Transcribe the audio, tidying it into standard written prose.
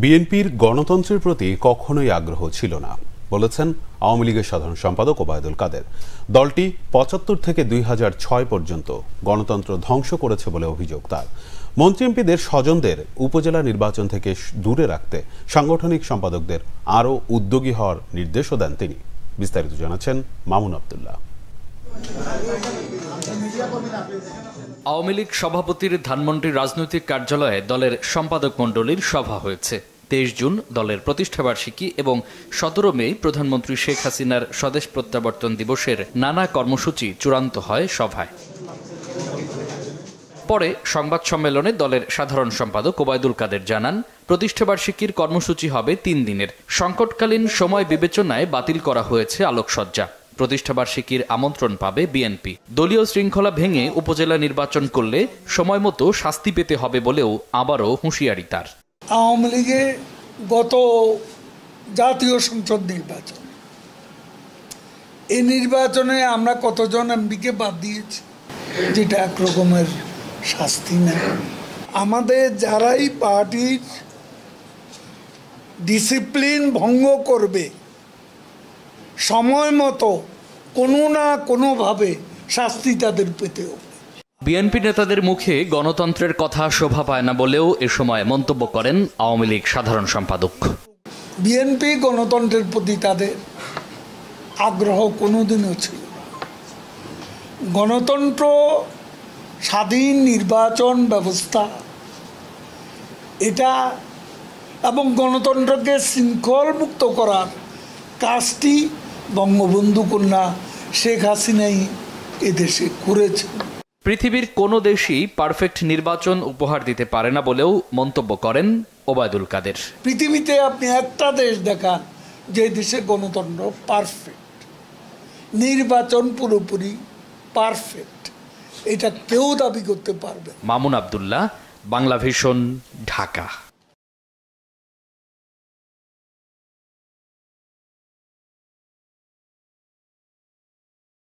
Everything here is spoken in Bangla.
বিএনপির গণতন্ত্রের প্রতি কখনোই আগ্রহ ছিল না বলেছেন আওয়ামী লীগের সাধারণ সম্পাদক ওবায়দুল কাদের। দলটি ৭৫ থেকে ২০০৬ পর্যন্ত গণতন্ত্র ধ্বংস করেছে বলে অভিযোগ তার। মন্ত্রী এমপিদের স্বজনদের উপজেলা নির্বাচন থেকে দূরে রাখতে সাংগঠনিক সম্পাদকদের আরও উদ্যোগী হওয়ার নির্দেশও দেন তিনি। বিস্তারিত জানাচ্ছেন মামুন আব্দুল্লাহ। আওয়ামী লীগ সভাপতির ধানমন্ডি রাজনৈতিক কার্যালয়ে দলের সম্পাদক মণ্ডলীর সভা হয়েছে। ২৩ জুন দলের প্রতিষ্ঠাবার্ষিকী এবং ১৭ মে প্রধানমন্ত্রী শেখ হাসিনার স্বদেশ প্রত্যাবর্তন দিবসের নানা কর্মসূচি চূড়ান্ত হয় সভায়। পরে সংবাদ সম্মেলনে দলের সাধারণ সম্পাদক ওবায়দুল কাদের জানান, প্রতিষ্ঠাবার্ষিকীর কর্মসূচি হবে ৩ দিনের। সংকটকালীন সময় বিবেচনায় বাতিল করা হয়েছে আলোকসজ্জা। প্রতিষ্ঠাবার্ষিকীর আমন্ত্রণ পাবে বিএনপি। দলীয় শৃঙ্খলা ভেঙে উপজেলা নির্বাচন করলে সময়মতো শাস্তি পেতে হবে বলেও আবারও হুঁশিয়ারি তার। আওয়ামী লীগের গত জাতীয় সংসদ নির্বাচন, এই নির্বাচনে আমরা কতজন এমপিকে বাদ দিয়েছি, যেটা এক রকমের শাস্তি না। আমাদের যারাই পার্টির ডিসিপ্লিন ভঙ্গ করবে, সময় মতো কোনো না কোনোভাবে শাস্তি তাদের পেতে হবে। বিএনপি নেতাদের মুখে গণতন্ত্রের কথা শোভা পায় না বলেও এ সময় মন্তব্য করেন আওয়ামী লীগ সাধারণ সম্পাদক। বিএনপি গণতন্ত্রের প্রতি তাদের আগ্রহ কোনোদিনও ছিল না। গণতন্ত্র, স্বাধীন নির্বাচন ব্যবস্থা, এটা এবং গণতন্ত্রকে শৃঙ্খলমুক্ত করার কাজটি বঙ্গবন্ধু কন্যা শেখ হাসিনাই এদেশে করেছে। পৃথিবীর কোনো দেশই পারফেক্ট নির্বাচন উপহার দিতে পারে না বলেও মন্তব্য করেন ওবায়দুল কাদের। পৃথিবীতে আপনি একটা দেশ দেখান যে দেশে গণতন্ত্র পারফেক্ট, নির্বাচন পুরোপুরি পারফেক্ট, এটা কেউ দাবি করতে পারবে। মামুন আব্দুল্লাহ, বাংলা ভিশন, ঢাকা।